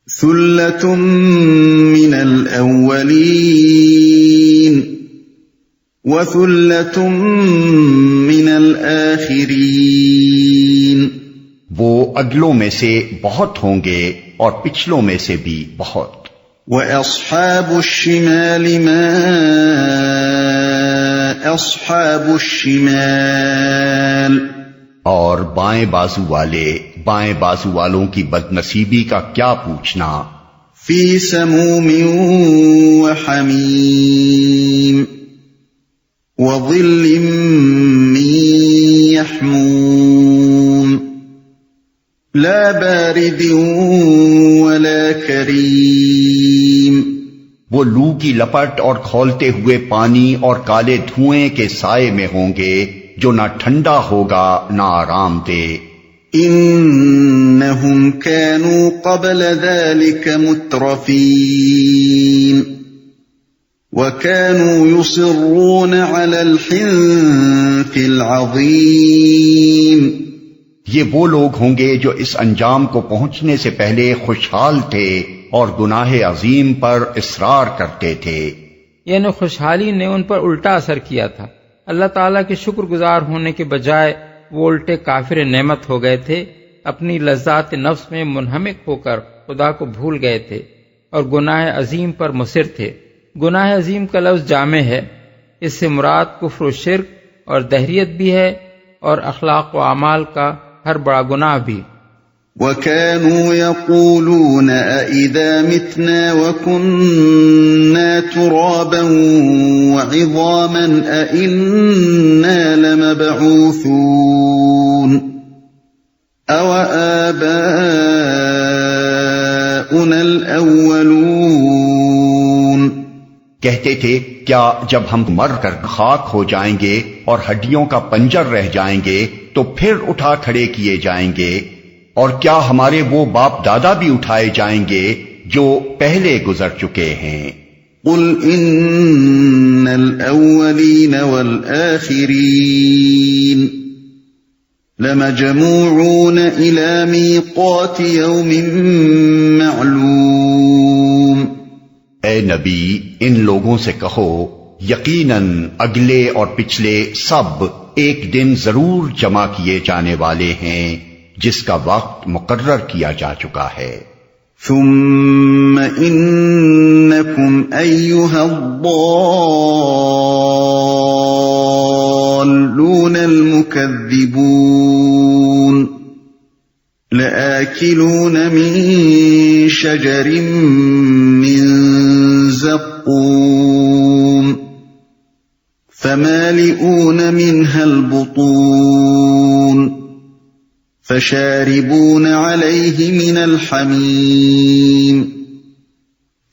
ثلة من الأولين وثلة من الآخرين. وہ اگلوں میں سے بہت ہوں گے اور پچھلوں میں سے بھی بہت. وَأَصْحَابُ الشِّمَالِ مَا أَصْحَابُ الشِّمَالِ. اور بائیں بازو والوں کی بدنصیبی کا کیا پوچھنا. فِي سَمُومٍ وَحَمِيمٍ وَظِلٍّ مِّن يَحْمُومٍ لَا بَارِدٍ وَلَا كَرِيمٍ. وہ لو کی لپٹ اور کھولتے ہوئے پانی اور کالے دھوئیں کے سائے میں ہوں گے جو نہ ٹھنڈا ہوگا نہ آرام دے. انہم كانوا قبل ذلك مترفین وكانوا يصرون على الحنث العظیم. یہ وہ لوگ ہوں گے جو اس انجام کو پہنچنے سے پہلے خوشحال تھے اور گناہ عظیم پر اصرار کرتے تھے. یعنی خوشحالی نے ان پر الٹا اثر کیا تھا. اللہ تعالیٰ کے شکر گزار ہونے کے بجائے وہ الٹے کافر نعمت ہو گئے تھے. اپنی لذات نفس میں منہمک ہو کر خدا کو بھول گئے تھے اور گناہ عظیم پر مصر تھے. گناہ عظیم کا لفظ جامع ہے. اس سے مراد کفر و شرک اور دہریت بھی ہے اور اخلاق و اعمال کا ہر بڑا گناہ بھی. وَكَانُوا يَقُولُونَ أَإِذَا مِتْنَا وَكُنَّا تُرَابًا وَعِظَامًا أَإِنَّا لَمَبْعُوثُونَ أَوَآبَاؤُنَا الْأَوَّلُونَ. کہتے تھے کیا جب ہم مر کر خاک ہو جائیں گے اور ہڈیوں کا پنجر رہ جائیں گے تو پھر اٹھا کھڑے کیے جائیں گے، اور کیا ہمارے وہ باپ دادا بھی اٹھائے جائیں گے جو پہلے گزر چکے ہیں. قل ان الاولین والآخرین لمجموعون الى میقات یوم معلوم. اے نبی ان لوگوں سے کہو یقیناً اگلے اور پچھلے سب ایک دن ضرور جمع کیے جانے والے ہیں جس کا وقت مقرر کیا جا چکا ہے. ثم انکم ایھا الضالون المکذبون لآکلون من شجر من زقوم فمالئون منها البطون فشاربون عليه من الحميم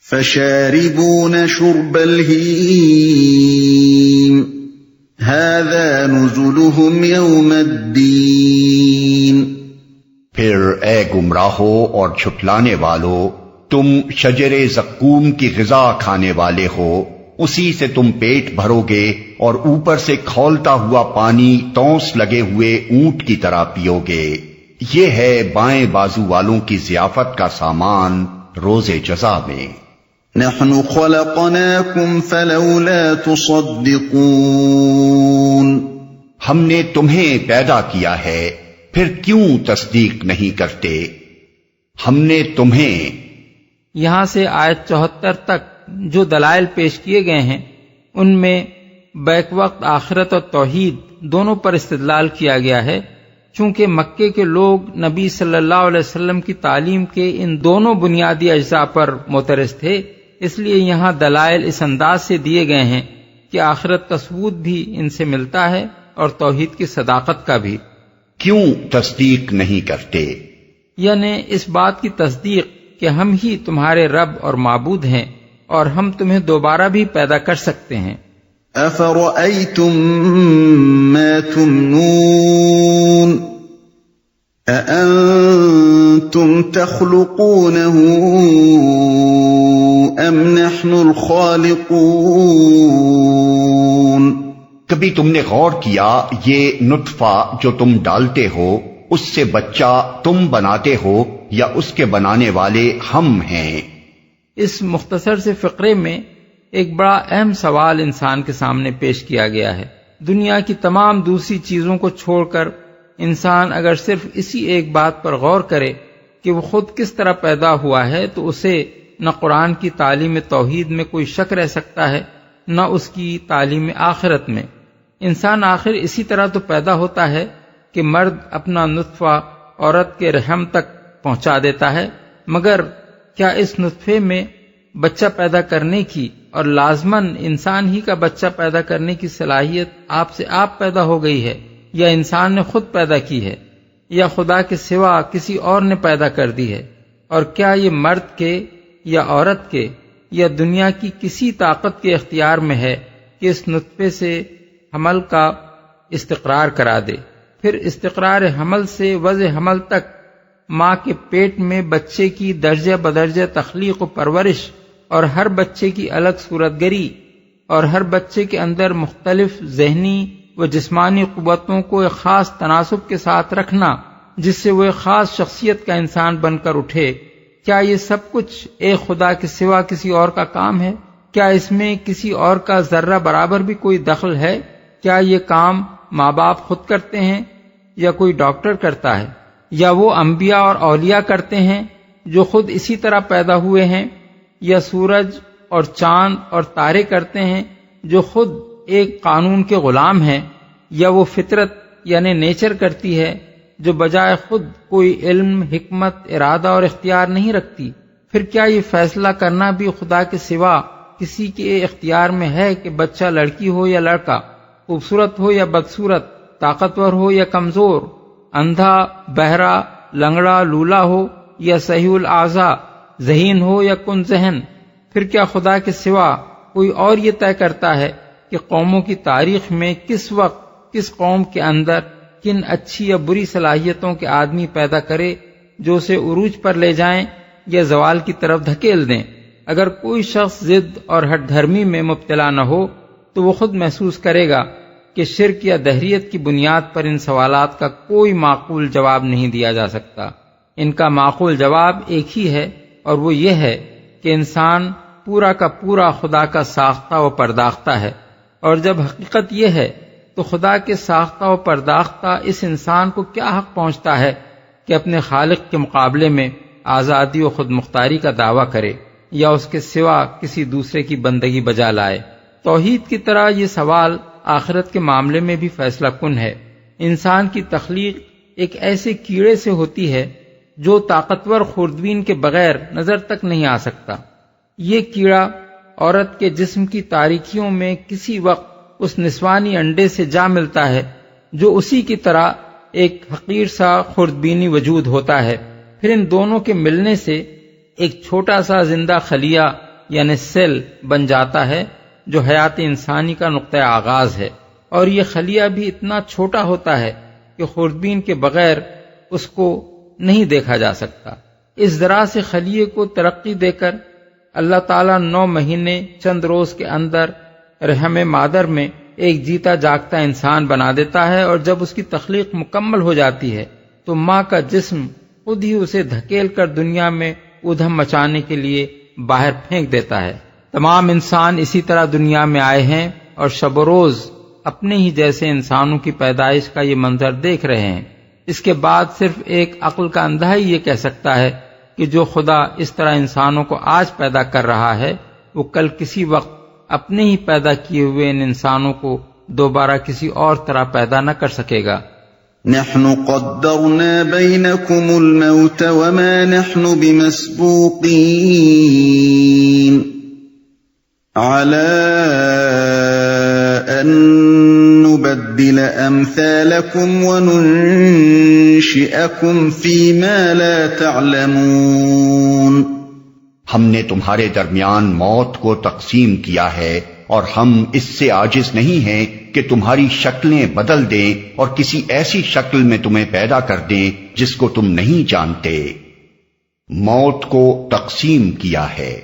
فشاربون شرب الهيم هذا نزلهم يوم الدين. پھر اے گمراہو اور جھٹلانے والو، تم شجر زقوم کی غذا کھانے والے ہو، اسی سے تم پیٹ بھرو گے اور اوپر سے کھولتا ہوا پانی تونس لگے ہوئے اونٹ کی طرح پیو گے. یہ ہے بائیں بازو والوں کی ضیافت کا سامان روز جزا میں. نحن خلقناکم فلولا تصدقون. ہم نے تمہیں پیدا کیا ہے پھر کیوں تصدیق نہیں کرتے. ہم نے تمہیں. یہاں سے آیت 74 تک جو دلائل پیش کیے گئے ہیں ان میں بیک وقت آخرت اور توحید دونوں پر استدلال کیا گیا ہے. چونکہ مکے کے لوگ نبی صلی اللہ علیہ وسلم کی تعلیم کے ان دونوں بنیادی اجزاء پر معترض تھے، اس لیے یہاں دلائل اس انداز سے دیے گئے ہیں کہ آخرت کا ثبوت بھی ان سے ملتا ہے اور توحید کی صداقت کا بھی. کیوں تصدیق نہیں کرتے؟ یعنی اس بات کی تصدیق کہ ہم ہی تمہارے رب اور معبود ہیں اور ہم تمہیں دوبارہ بھی پیدا کر سکتے ہیں. افرأيتم ما تمنون اانتم تخلقونه ام نحن الخالقون. کبھی تم نے غور کیا یہ نطفہ جو تم ڈالتے ہو اس سے بچہ تم بناتے ہو یا اس کے بنانے والے ہم ہیں؟ اس مختصر سے فقرے میں ایک بڑا اہم سوال انسان کے سامنے پیش کیا گیا ہے۔ دنیا کی تمام دوسری چیزوں کو چھوڑ کر انسان اگر صرف اسی ایک بات پر غور کرے کہ وہ خود کس طرح پیدا ہوا ہے تو اسے نہ قرآن کی تعلیم توحید میں کوئی شک رہ سکتا ہے، نہ اس کی تعلیم آخرت میں۔ انسان آخر اسی طرح تو پیدا ہوتا ہے کہ مرد اپنا نطفہ عورت کے رحم تک پہنچا دیتا ہے، مگر کیا اس نطفے میں بچہ پیدا کرنے کی اور لازماً انسان ہی کا بچہ پیدا کرنے کی صلاحیت آپ سے آپ پیدا ہو گئی ہے، یا انسان نے خود پیدا کی ہے، یا خدا کے سوا کسی اور نے پیدا کر دی ہے؟ اور کیا یہ مرد کے یا عورت کے یا دنیا کی کسی طاقت کے اختیار میں ہے کہ اس نطفے سے حمل کا استقرار کرا دے، پھر استقرار حمل سے وضع حمل تک ماں کے پیٹ میں بچے کی درجہ بدرجہ تخلیق و پرورش، اور ہر بچے کی الگ صورت گری، اور ہر بچے کے اندر مختلف ذہنی و جسمانی قوتوں کو ایک خاص تناسب کے ساتھ رکھنا جس سے وہ ایک خاص شخصیت کا انسان بن کر اٹھے، کیا یہ سب کچھ ایک خدا کے سوا کسی اور کا کام ہے؟ کیا اس میں کسی اور کا ذرہ برابر بھی کوئی دخل ہے؟ کیا یہ کام ماں باپ خود کرتے ہیں یا کوئی ڈاکٹر کرتا ہے، یا وہ انبیاء اور اولیاء کرتے ہیں جو خود اسی طرح پیدا ہوئے ہیں، یا سورج اور چاند اور تارے کرتے ہیں جو خود ایک قانون کے غلام ہیں، یا وہ فطرت یعنی نیچر کرتی ہے جو بجائے خود کوئی علم، حکمت، ارادہ اور اختیار نہیں رکھتی؟ پھر کیا یہ فیصلہ کرنا بھی خدا کے سوا کسی کے اختیار میں ہے کہ بچہ لڑکی ہو یا لڑکا، خوبصورت ہو یا بدصورت، طاقتور ہو یا کمزور، اندھا، بہرا، لنگڑا، لولا ہو یا صحیح الاعضاء، ذہین ہو یا کن ذہن؟ پھر کیا خدا کے سوا کوئی اور یہ طے کرتا ہے کہ قوموں کی تاریخ میں کس وقت کس قوم کے اندر کن اچھی یا بری صلاحیتوں کے آدمی پیدا کرے جو اسے عروج پر لے جائیں یا زوال کی طرف دھکیل دیں؟ اگر کوئی شخص ضد اور ہٹ دھرمی میں مبتلا نہ ہو تو وہ خود محسوس کرے گا کہ شرک یا دہریت کی بنیاد پر ان سوالات کا کوئی معقول جواب نہیں دیا جا سکتا۔ ان کا معقول جواب ایک ہی ہے، اور وہ یہ ہے کہ انسان پورا کا پورا خدا کا ساختہ و پرداختہ ہے، اور جب حقیقت یہ ہے تو خدا کے ساختہ و پرداختہ اس انسان کو کیا حق پہنچتا ہے کہ اپنے خالق کے مقابلے میں آزادی و خود مختاری کا دعویٰ کرے یا اس کے سوا کسی دوسرے کی بندگی بجا لائے؟ توحید کی طرح یہ سوال آخرت کے معاملے میں بھی فیصلہ کن ہے۔ انسان کی تخلیق ایک ایسے کیڑے سے ہوتی ہے جو طاقتور خوردبین کے بغیر نظر تک نہیں آ سکتا۔ یہ کیڑا عورت کے جسم کی تاریکیوں میں کسی وقت اس نسوانی انڈے سے جا ملتا ہے جو اسی کی طرح ایک حقیر سا خوردبینی وجود ہوتا ہے، پھر ان دونوں کے ملنے سے ایک چھوٹا سا زندہ خلیہ یعنی سیل بن جاتا ہے جو حیات انسانی کا نقطہ آغاز ہے، اور یہ خلیہ بھی اتنا چھوٹا ہوتا ہے کہ خوردبین کے بغیر اس کو نہیں دیکھا جا سکتا۔ اس ذرا سے خلیے کو ترقی دے کر اللہ تعالیٰ 9 مہینے چند روز کے اندر رحم مادر میں ایک جیتا جاگتا انسان بنا دیتا ہے، اور جب اس کی تخلیق مکمل ہو جاتی ہے تو ماں کا جسم خود ہی اسے دھکیل کر دنیا میں ادھم مچانے کے لیے باہر پھینک دیتا ہے۔ تمام انسان اسی طرح دنیا میں آئے ہیں اور شب و روز اپنے ہی جیسے انسانوں کی پیدائش کا یہ منظر دیکھ رہے ہیں۔ اس کے بعد صرف ایک عقل کا اندھا ہی یہ کہہ سکتا ہے کہ جو خدا اس طرح انسانوں کو آج پیدا کر رہا ہے وہ کل کسی وقت اپنے ہی پیدا کیے ہوئے ان انسانوں کو دوبارہ کسی اور طرح پیدا نہ کر سکے گا۔ نحن قدرنا بينكم الموت وما نحن بمسبوقين على أن نبدل أمثالكم وننشئكم فيما لا تعلمون۔ ہم نے تمہارے درمیان موت کو تقسیم کیا ہے اور ہم اس سے عاجز نہیں ہیں کہ تمہاری شکلیں بدل دیں اور کسی ایسی شکل میں تمہیں پیدا کر دیں جس کو تم نہیں جانتے۔ موت کو تقسیم کیا ہے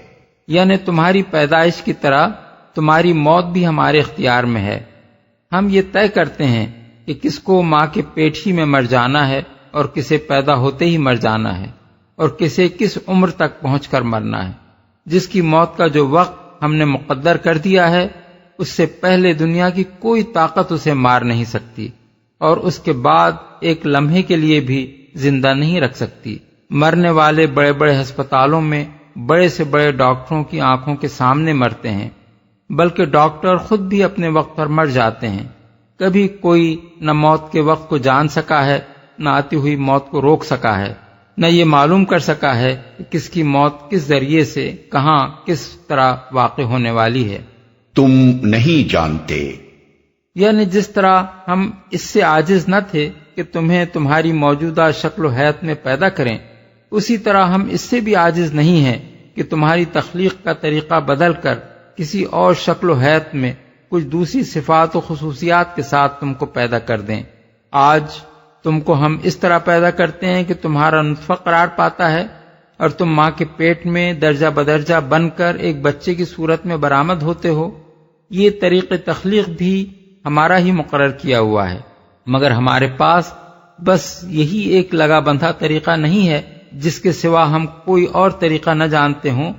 یعنی تمہاری پیدائش کی طرح تمہاری موت بھی ہمارے اختیار میں ہے۔ ہم یہ طے کرتے ہیں کہ کس کو ماں کے پیٹ ہی میں مر جانا ہے اور کسے پیدا ہوتے ہی مر جانا ہے اور کسے کس عمر تک پہنچ کر مرنا ہے۔ جس کی موت کا جو وقت ہم نے مقدر کر دیا ہے اس سے پہلے دنیا کی کوئی طاقت اسے مار نہیں سکتی اور اس کے بعد ایک لمحے کے لیے بھی زندہ نہیں رکھ سکتی۔ مرنے والے بڑے بڑے ہسپتالوں میں بڑے سے بڑے ڈاکٹروں کی آنکھوں کے سامنے مرتے ہیں، بلکہ ڈاکٹر خود بھی اپنے وقت پر مر جاتے ہیں۔ کبھی کوئی نہ موت کے وقت کو جان سکا ہے، نہ آتی ہوئی موت کو روک سکا ہے، نہ یہ معلوم کر سکا ہے کہ کس کی موت کس ذریعے سے کہاں کس طرح واقع ہونے والی ہے۔ تم نہیں جانتے، یعنی جس طرح ہم اس سے عاجز نہ تھے کہ تمہیں تمہاری موجودہ شکل و حیت میں پیدا کریں، اسی طرح ہم اس سے بھی عاجز نہیں ہیں کہ تمہاری تخلیق کا طریقہ بدل کر کسی اور شکل و حیت میں کچھ دوسری صفات و خصوصیات کے ساتھ تم کو پیدا کر دیں۔ آج تم کو ہم اس طرح پیدا کرتے ہیں کہ تمہارا نطفہ قرار پاتا ہے اور تم ماں کے پیٹ میں درجہ بدرجہ بن کر ایک بچے کی صورت میں برآمد ہوتے ہو۔ یہ طریق تخلیق بھی ہمارا ہی مقرر کیا ہوا ہے، مگر ہمارے پاس بس یہی ایک لگا بندھا طریقہ نہیں ہے جس کے سوا ہم کوئی اور طریقہ نہ جانتے ہوں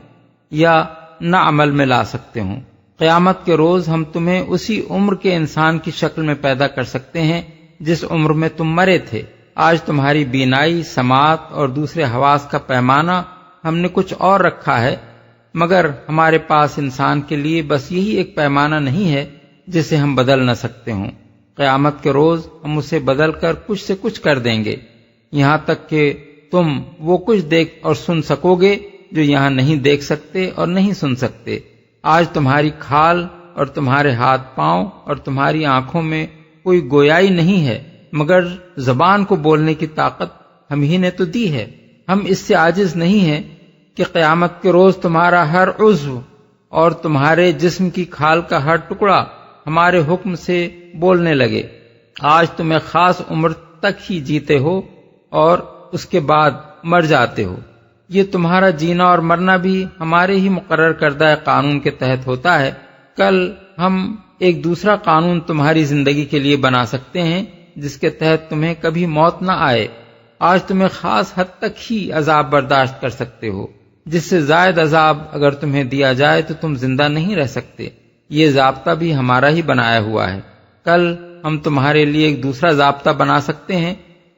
یا نہ عمل میں لا سکتے ہوں۔ قیامت کے روز ہم تمہیں اسی عمر کے انسان کی شکل میں پیدا کر سکتے ہیں جس عمر میں تم مرے تھے۔ آج تمہاری بینائی، سماعت اور دوسرے حواس کا پیمانہ ہم نے کچھ اور رکھا ہے، مگر ہمارے پاس انسان کے لیے بس یہی ایک پیمانہ نہیں ہے جسے ہم بدل نہ سکتے ہوں۔ قیامت کے روز ہم اسے بدل کر کچھ سے کچھ کر دیں گے، یہاں تک کہ تم وہ کچھ دیکھ اور سن سکو گے جو یہاں نہیں دیکھ سکتے اور نہیں سن سکتے۔ آج تمہاری کھال اور تمہارے ہاتھ پاؤں اور تمہاری آنکھوں میں کوئی گویائی نہیں ہے، مگر زبان کو بولنے کی طاقت ہم ہی نے تو دی ہے۔ ہم اس سے عاجز نہیں ہیں کہ قیامت کے روز تمہارا ہر عضو اور تمہارے جسم کی کھال کا ہر ٹکڑا ہمارے حکم سے بولنے لگے۔ آج تم ایک خاص عمر تک ہی جیتے ہو اور اس کے بعد مر جاتے ہو۔ یہ تمہارا جینا اور مرنا بھی ہمارے ہی مقرر کردہ قانون کے تحت ہوتا ہے۔ کل ہم ایک دوسرا قانون تمہاری زندگی کے لیے بنا سکتے ہیں جس کے تحت تمہیں کبھی موت نہ آئے۔ آج تمہیں خاص حد تک ہی عذاب برداشت کر سکتے ہو، جس سے زائد عذاب اگر تمہیں دیا جائے تو تم زندہ نہیں رہ سکتے۔ یہ ضابطہ بھی ہمارا ہی بنایا ہوا ہے۔ کل ہم تمہارے لیے ایک دوسرا ضابطہ بنا سکتے ہیں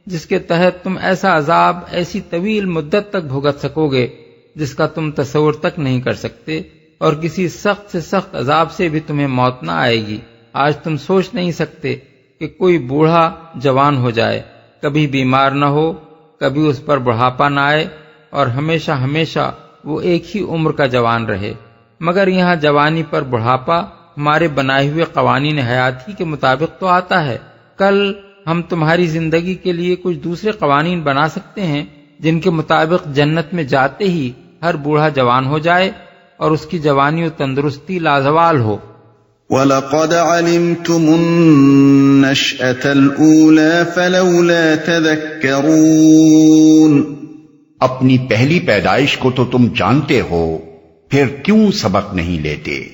جس کے تحت تم ایسا عذاب ایسی طویل مدت تک بھگت سکو گے جس کا تم تصور تک نہیں کر سکتے، اور کسی سخت سے سخت عذاب سے بھی تمہیں موت نہ آئے گی۔ آج تم سوچ نہیں سکتے کہ کوئی بوڑھا جوان ہو جائے، کبھی بیمار نہ ہو، کبھی اس پر بڑھاپا نہ آئے اور ہمیشہ ہمیشہ وہ ایک ہی عمر کا جوان رہے۔ مگر یہاں جوانی پر بڑھاپا ہمارے بنائے ہوئے قوانین حیات ہی کے مطابق تو آتا ہے۔ کل ہم تمہاری زندگی کے لیے کچھ دوسرے قوانین بنا سکتے ہیں جن کے مطابق جنت میں جاتے ہی ہر بوڑھا جوان ہو جائے اور اس کی جوانی و تندرستی لازوال ہو۔ وَلَقَدْ عَلِمْتُمُ النَّشْأَةَ الْأُولَى فَلَوْلَا تَذَكَّرُونَ۔ اپنی پہلی پیدائش کو تو تم جانتے ہو، پھر کیوں سبق نہیں لیتے؟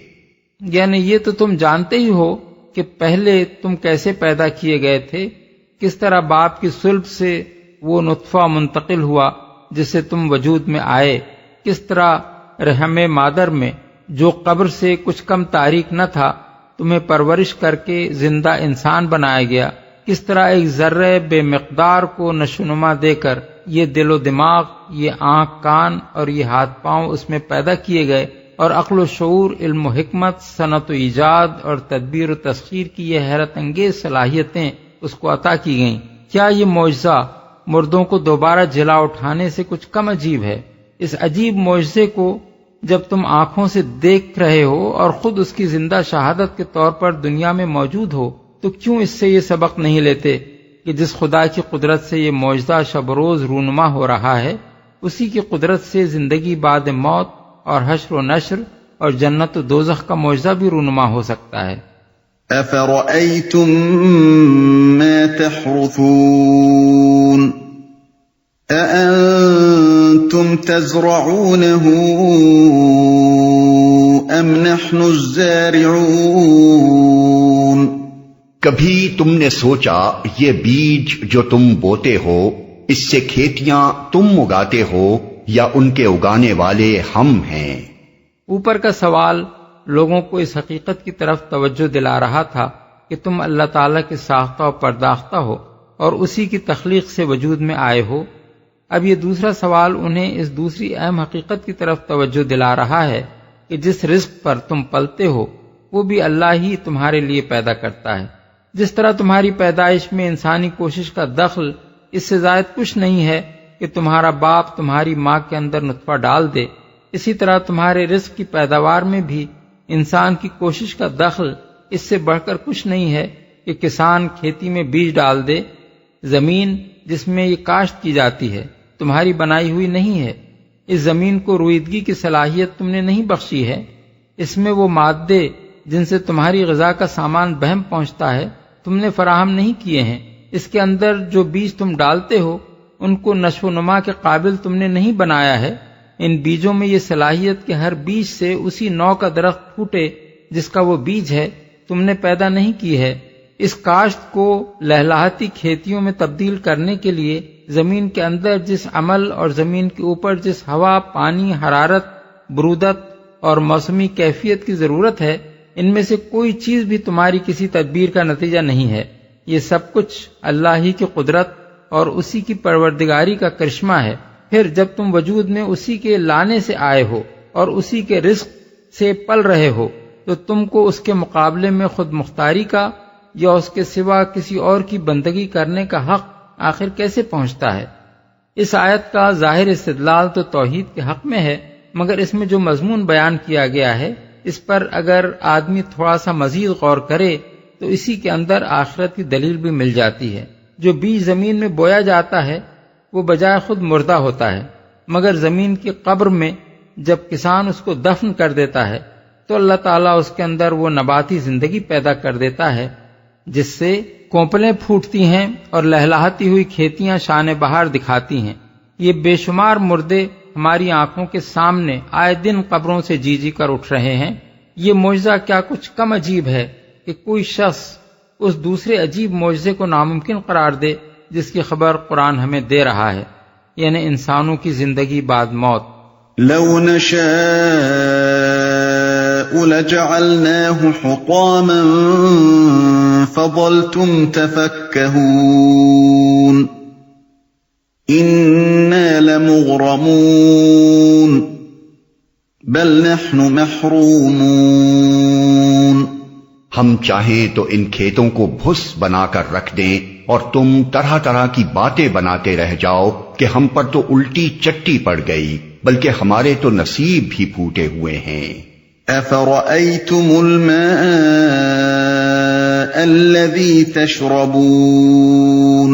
یعنی یہ تو تم جانتے ہی ہو کہ پہلے تم کیسے پیدا کیے گئے تھے، کس طرح باپ کی صلب سے وہ نطفہ منتقل ہوا جس سے تم وجود میں آئے، کس طرح رحم مادر میں جو قبر سے کچھ کم تاریک نہ تھا تمہیں پرورش کر کے زندہ انسان بنایا گیا، کس طرح ایک ذرے بے مقدار کو نشوونما دے کر یہ دل و دماغ، یہ آنکھ کان اور یہ ہاتھ پاؤں اس میں پیدا کیے گئے، اور عقل و شعور، علم و حکمت، صنعت و ایجاد اور تدبیر و تسخیر کی یہ حیرت انگیز صلاحیتیں اس کو عطا کی گئیں۔ کیا یہ معجزہ مردوں کو دوبارہ جلا اٹھانے سے کچھ کم عجیب ہے؟ اس عجیب معجزے کو جب تم آنکھوں سے دیکھ رہے ہو اور خود اس کی زندہ شہادت کے طور پر دنیا میں موجود ہو تو کیوں اس سے یہ سبق نہیں لیتے کہ جس خدا کی قدرت سے یہ معجزہ شب روز رونما ہو رہا ہے، اسی کی قدرت سے زندگی بعد موت اور حشر و نشر اور جنت و دوزخ کا معجزہ بھی رونما ہو سکتا ہے۔ أَفَرَأَيْتُم مَّا تَحْرُثُونَ أَأَنتُمْ تَزْرَعُونَهُ أَمْ نَحْنُ الزَّارِعُونَ؟ کبھی تم نے سوچا یہ بیج جو تم بوتے ہو اس سے کھیتیاں تم اگاتے ہو یا ان کے اگانے والے ہم ہیں؟ اوپر کا سوال لوگوں کو اس حقیقت کی طرف توجہ دلا رہا تھا کہ تم اللہ تعالیٰ کے ساختہ و پرداختہ ہو اور اسی کی تخلیق سے وجود میں آئے ہو۔ اب یہ دوسرا سوال انہیں اس دوسری اہم حقیقت کی طرف توجہ دلا رہا ہے کہ جس رزق پر تم پلتے ہو وہ بھی اللہ ہی تمہارے لیے پیدا کرتا ہے۔ جس طرح تمہاری پیدائش میں انسانی کوشش کا دخل اس سے زائد کچھ نہیں ہے کہ تمہارا باپ تمہاری ماں کے اندر نطفہ ڈال دے، اسی طرح تمہارے رزق کی پیداوار میں بھی انسان کی کوشش کا دخل اس سے بڑھ کر کچھ نہیں ہے کہ کسان کھیتی میں بیج ڈال دے۔ زمین جس میں یہ کاشت کی جاتی ہے تمہاری بنائی ہوئی نہیں ہے، اس زمین کو رویدگی کی صلاحیت تم نے نہیں بخشی ہے، اس میں وہ مادے جن سے تمہاری غذا کا سامان بہم پہنچتا ہے تم نے فراہم نہیں کیے ہیں، اس کے اندر جو بیج تم ڈالتے ہو ان کو نشو و نما کے قابل تم نے نہیں بنایا ہے، ان بیجوں میں یہ صلاحیت کہ ہر بیج سے اسی نوع کا درخت پھوٹے جس کا وہ بیج ہے تم نے پیدا نہیں کی ہے۔ اس کاشت کو لہلاتی کھیتیوں میں تبدیل کرنے کے لیے زمین کے اندر جس عمل اور زمین کے اوپر جس ہوا، پانی، حرارت، برودت اور موسمی کیفیت کی ضرورت ہے، ان میں سے کوئی چیز بھی تمہاری کسی تدبیر کا نتیجہ نہیں ہے۔ یہ سب کچھ اللہ ہی کی قدرت اور اسی کی پروردگاری کا کرشمہ ہے۔ پھر جب تم وجود میں اسی کے لانے سے آئے ہو اور اسی کے رزق سے پل رہے ہو تو تم کو اس کے مقابلے میں خود مختاری کا یا اس کے سوا کسی اور کی بندگی کرنے کا حق آخر کیسے پہنچتا ہے؟ اس آیت کا ظاہر استدلال تو توحید کے حق میں ہے، مگر اس میں جو مضمون بیان کیا گیا ہے اس پر اگر آدمی تھوڑا سا مزید غور کرے تو اسی کے اندر آخرت کی دلیل بھی مل جاتی ہے۔ جو بیج زمین میں بویا جاتا ہے وہ بجائے خود مردہ ہوتا ہے، مگر زمین کی قبر میں جب کسان اس کو دفن کر دیتا ہے تو اللہ تعالیٰ اس کے اندر وہ نباتی زندگی پیدا کر دیتا ہے جس سے کونپلیں پھوٹتی ہیں اور لہلاتی ہوئی کھیتیاں شان بہار دکھاتی ہیں۔ یہ بے شمار مردے ہماری آنکھوں کے سامنے آئے دن قبروں سے جی جی کر اٹھ رہے ہیں۔ یہ معجزہ کیا کچھ کم عجیب ہے کہ کوئی شخص اس دوسرے عجیب معجزے کو ناممکن قرار دے جس کی خبر قرآن ہمیں دے رہا ہے، یعنی انسانوں کی زندگی بعد موت۔ لو نشاء لجعلناه حطاما فظلتم تفكهون إنا لمغرمون بل نحن محرومون۔ ہم چاہیں تو ان کھیتوں کو بھس بنا کر رکھ دیں اور تم طرح طرح کی باتیں بناتے رہ جاؤ کہ ہم پر تو الٹی چٹی پڑ گئی، بلکہ ہمارے تو نصیب بھی پھوٹے ہوئے ہیں۔ أفرأيتم الماء الذي تشربون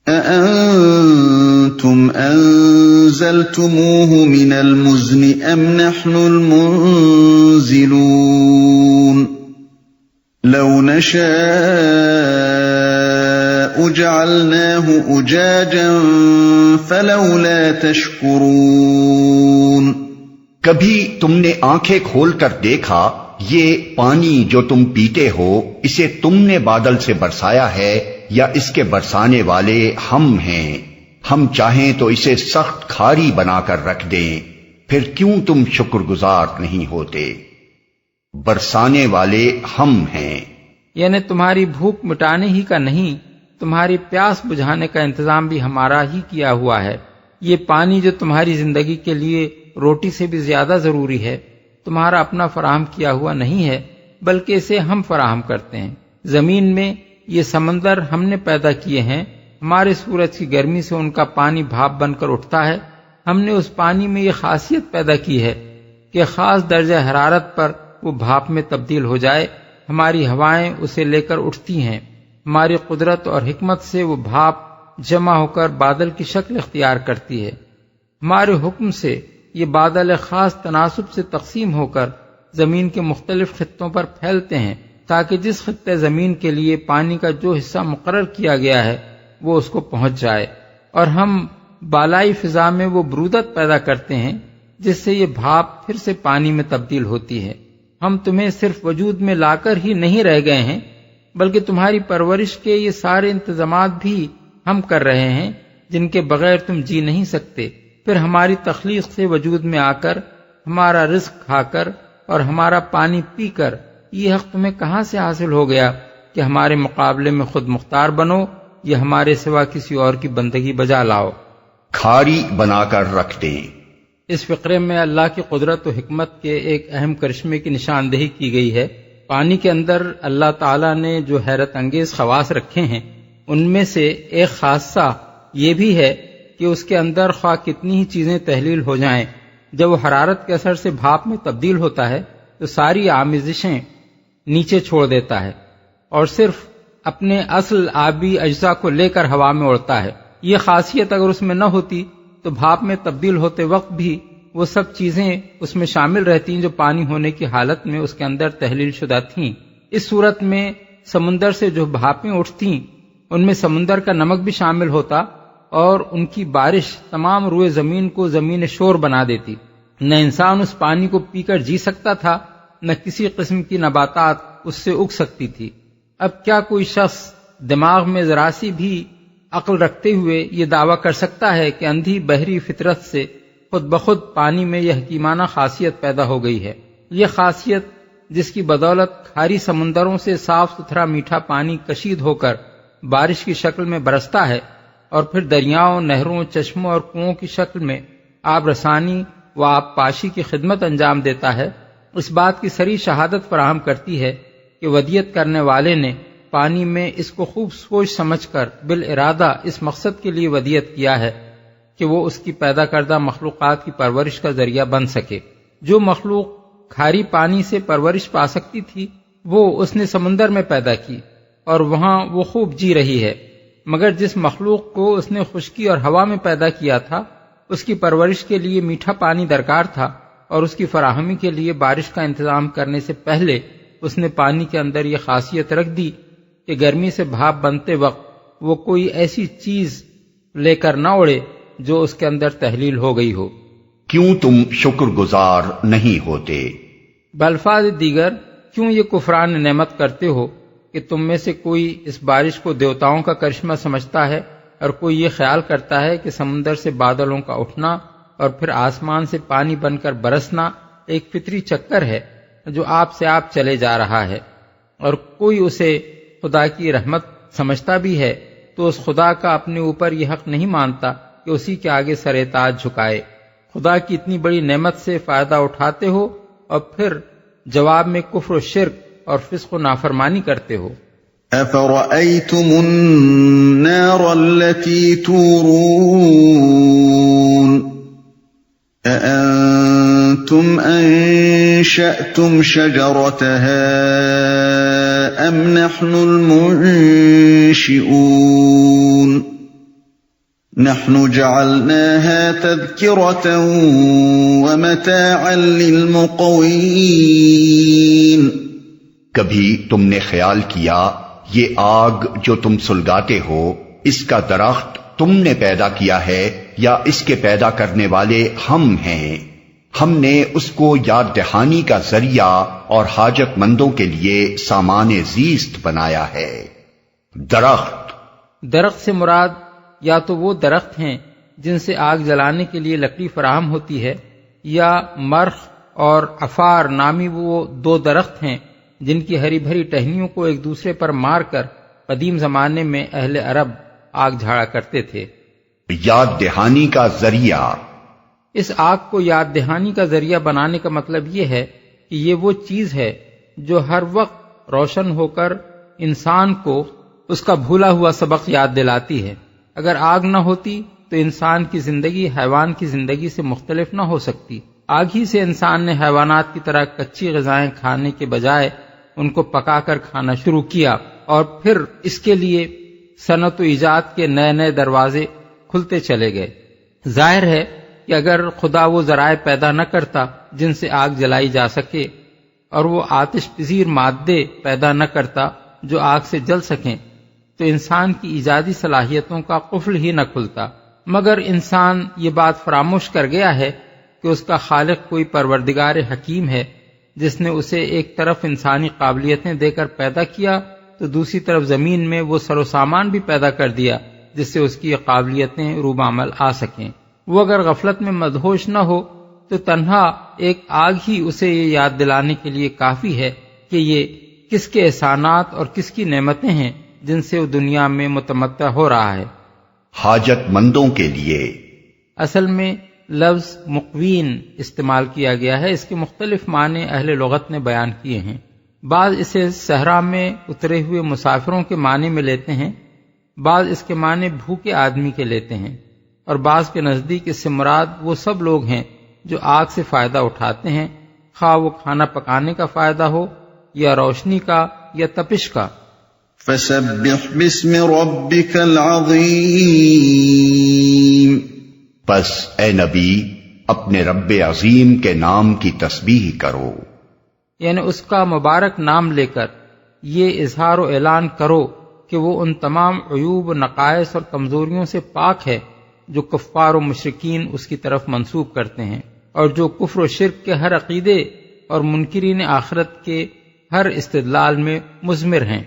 أأنتم أنزلتموه من المزن أم نحن المنزلون لو نشاء جعلناه أجاجا فلولا تشكرون۔ کبھی تم نے آنکھیں کھول کر دیکھا یہ پانی جو تم پیتے ہو اسے تم نے بادل سے برسایا ہے یا اس کے برسانے والے ہم ہیں؟ ہم چاہیں تو اسے سخت کھاری بنا کر رکھ دیں، پھر کیوں تم شکر گزار نہیں ہوتے؟ برسانے والے ہم ہیں، یعنی تمہاری بھوک مٹانے ہی کا نہیں، تمہاری پیاس بجھانے کا انتظام بھی ہمارا ہی کیا ہوا ہے۔ یہ پانی جو تمہاری زندگی کے لیے روٹی سے بھی زیادہ ضروری ہے تمہارا اپنا فراہم کیا ہوا نہیں ہے، بلکہ اسے ہم فراہم کرتے ہیں۔ زمین میں یہ سمندر ہم نے پیدا کیے ہیں، ہمارے سورج کی گرمی سے ان کا پانی بھاپ بن کر اٹھتا ہے۔ ہم نے اس پانی میں یہ خاصیت پیدا کی ہے کہ خاص درجہ حرارت پر وہ بھاپ میں تبدیل ہو جائے، ہماری ہوائیں اسے لے کر اٹھتی ہیں، ہماری قدرت اور حکمت سے وہ بھاپ جمع ہو کر بادل کی شکل اختیار کرتی ہے۔ ہمارے حکم سے یہ بادل خاص تناسب سے تقسیم ہو کر زمین کے مختلف خطوں پر پھیلتے ہیں تاکہ جس خطے زمین کے لیے پانی کا جو حصہ مقرر کیا گیا ہے وہ اس کو پہنچ جائے، اور ہم بالائی فضا میں وہ برودت پیدا کرتے ہیں جس سے یہ بھاپ پھر سے پانی میں تبدیل ہوتی ہے۔ ہم تمہیں صرف وجود میں لا کر ہی نہیں رہ گئے ہیں، بلکہ تمہاری پرورش کے یہ سارے انتظامات بھی ہم کر رہے ہیں جن کے بغیر تم جی نہیں سکتے، پھر ہماری تخلیق سے وجود میں آ کر، ہمارا رزق کھا کر اور ہمارا پانی پی کر یہ حق تمہیں کہاں سے حاصل ہو گیا کہ ہمارے مقابلے میں خود مختار بنو یا ہمارے سوا کسی اور کی بندگی بجا لاؤ۔ کھاری بنا کر رکھ دیں۔ اس فقرے میں اللہ کی قدرت و حکمت کے ایک اہم کرشمے کی نشاندہی کی گئی ہے۔ پانی کے اندر اللہ تعالیٰ نے جو حیرت انگیز خواص رکھے ہیں ان میں سے ایک خاصہ یہ بھی ہے کہ اس کے اندر خواہ کتنی ہی چیزیں تحلیل ہو جائیں، جب وہ حرارت کے اثر سے بھاپ میں تبدیل ہوتا ہے تو ساری آمیزشیں نیچے چھوڑ دیتا ہے اور صرف اپنے اصل آبی اجزاء کو لے کر ہوا میں اڑتا ہے۔ یہ خاصیت اگر اس میں نہ ہوتی تو بھاپ میں تبدیل ہوتے وقت بھی وہ سب چیزیں اس میں شامل رہتی جو پانی ہونے کی حالت میں اس کے اندر تحلیل شدہ تھیں۔ اس صورت میں سمندر سے جو بھاپیں اٹھتیں ان میں سمندر کا نمک بھی شامل ہوتا اور ان کی بارش تمام روئے زمین کو زمین شور بنا دیتی۔ نہ انسان اس پانی کو پی کر جی سکتا تھا، نہ کسی قسم کی نباتات اس سے اگ سکتی تھی۔ اب کیا کوئی شخص دماغ میں ذرا سی بھی عقل رکھتے ہوئے یہ دعویٰ کر سکتا ہے کہ اندھی بحری فطرت سے خود بخود پانی میں یہ حکیمانہ خاصیت پیدا ہو گئی ہے؟ یہ خاصیت جس کی بدولت کھاری سمندروں سے صاف ستھرا میٹھا پانی کشید ہو کر بارش کی شکل میں برستا ہے اور پھر دریاؤں، نہروں، چشموں اور کنووں کی شکل میں آب رسانی و آب پاشی کی خدمت انجام دیتا ہے، اس بات کی صریح شہادت فراہم کرتی ہے کہ ودیت کرنے والے نے پانی میں اس کو خوب سوچ سمجھ کر بالارادہ اس مقصد کے لیے ودیت کیا ہے کہ وہ اس کی پیدا کردہ مخلوقات کی پرورش کا ذریعہ بن سکے۔ جو مخلوق کھاری پانی سے پرورش پا سکتی تھی وہ اس نے سمندر میں پیدا کی اور وہاں وہ خوب جی رہی ہے، مگر جس مخلوق کو اس نے خشکی اور ہوا میں پیدا کیا تھا اس کی پرورش کے لیے میٹھا پانی درکار تھا اور اس کی فراہمی کے لیے بارش کا انتظام کرنے سے پہلے اس نے پانی کے اندر یہ خاصیت رکھ دی کہ گرمی سے بھاپ بنتے وقت وہ کوئی ایسی چیز لے کر نہ اڑے جو اس کے اندر تحلیل ہو گئی ہو۔ کیوں تم شکر گزار نہیں ہوتے؟ بالفاظ دیگر کیوں یہ کفران نعمت کرتے ہو کہ تم میں سے کوئی اس بارش کو دیوتاؤں کا کرشمہ سمجھتا ہے اور کوئی یہ خیال کرتا ہے کہ سمندر سے بادلوں کا اٹھنا اور پھر آسمان سے پانی بن کر برسنا ایک فطری چکر ہے جو آپ سے آپ چلے جا رہا ہے، اور کوئی اسے خدا کی رحمت سمجھتا بھی ہے تو اس خدا کا اپنے اوپر یہ حق نہیں مانتا کہ اسی کے آگے سر تاج جھکائے۔ خدا کی اتنی بڑی نعمت سے فائدہ اٹھاتے ہو اور پھر جواب میں کفر و شرک اور فسق و نافرمانی کرتے ہو۔ أَفَرَأَيْتُمُ النَّارَ الَّتِي تُورُونَ أَأَنْتُمْ أَنشَأْتُمْ شَجَرَتَهَا أَمْ نَحْنُ الْمُنشِئُونَ نَحْنُ جَعَلْنَاهَا تَذْكِرَةً وَمَتَاعًا لِلْمُقْوِينَ۔ کبھی تم نے خیال کیا یہ آگ جو تم سلگاتے ہو اس کا درخت تم نے پیدا کیا ہے یا اس کے پیدا کرنے والے ہم ہیں؟ ہم نے اس کو یاد دہانی کا ذریعہ اور حاجت مندوں کے لیے سامان زیست بنایا ہے۔ درخت سے مراد یا تو وہ درخت ہیں جن سے آگ جلانے کے لیے لکڑی فراہم ہوتی ہے، یا مرخ اور عفار نامی وہ دو درخت ہیں جن کی ہری بھری ٹہنیوں کو ایک دوسرے پر مار کر قدیم زمانے میں اہل عرب آگ جھاڑا کرتے تھے۔ یاد دہانی کا ذریعہ، اس آگ کو یاد دہانی کا ذریعہ بنانے کا مطلب یہ ہے کہ یہ وہ چیز ہے جو ہر وقت روشن ہو کر انسان کو اس کا بھولا ہوا سبق یاد دلاتی ہے۔ اگر آگ نہ ہوتی تو انسان کی زندگی حیوان کی زندگی سے مختلف نہ ہو سکتی۔ آگ ہی سے انسان نے حیوانات کی طرح کچی غذائیں کھانے کے بجائے ان کو پکا کر کھانا شروع کیا، اور پھر اس کے لیے صنعت و ایجاد کے نئے نئے دروازے کھلتے چلے گئے۔ ظاہر ہے کہ اگر خدا وہ ذرائع پیدا نہ کرتا جن سے آگ جلائی جا سکے، اور وہ آتش پذیر مادے پیدا نہ کرتا جو آگ سے جل سکیں، تو انسان کی ایجادی صلاحیتوں کا قفل ہی نہ کھلتا۔ مگر انسان یہ بات فراموش کر گیا ہے کہ اس کا خالق کوئی پروردگار حکیم ہے جس نے اسے ایک طرف انسانی قابلیتیں دے کر پیدا کیا تو دوسری طرف زمین میں وہ سر و سامان بھی پیدا کر دیا جس سے اس کی یہ قابلیتیں روب عمل آ سکیں۔ وہ اگر غفلت میں مدہوش نہ ہو تو تنہا ایک آگ ہی اسے یہ یاد دلانے کے لیے کافی ہے کہ یہ کس کے احسانات اور کس کی نعمتیں ہیں جن سے وہ دنیا میں متمتع ہو رہا ہے۔ حاجت مندوں کے لیے۔ اصل میں لفظ مقوین استعمال کیا گیا ہے، اس کے مختلف معنی اہل لغت نے بیان کیے ہیں۔ بعض اسے صحرا میں اترے ہوئے مسافروں کے معنی میں لیتے ہیں، بعض اس کے معنی بھوکے آدمی کے لیتے ہیں، اور بعض کے نزدیک اس سے مراد وہ سب لوگ ہیں جو آگ سے فائدہ اٹھاتے ہیں، خواہ وہ کھانا پکانے کا فائدہ ہو یا روشنی کا یا تپش کا۔ فسبح باسم ربک العظیم، پس اے نبی اپنے رب عظیم کے نام کی تسبیح کرو، یعنی اس کا مبارک نام لے کر یہ اظہار و اعلان کرو کہ وہ ان تمام عیوب و نقائص اور کمزوریوں سے پاک ہے جو کفار و مشرکین اس کی طرف منسوب کرتے ہیں، اور جو کفر و شرک کے ہر عقیدے اور منکرین آخرت کے ہر استدلال میں مضمر ہیں۔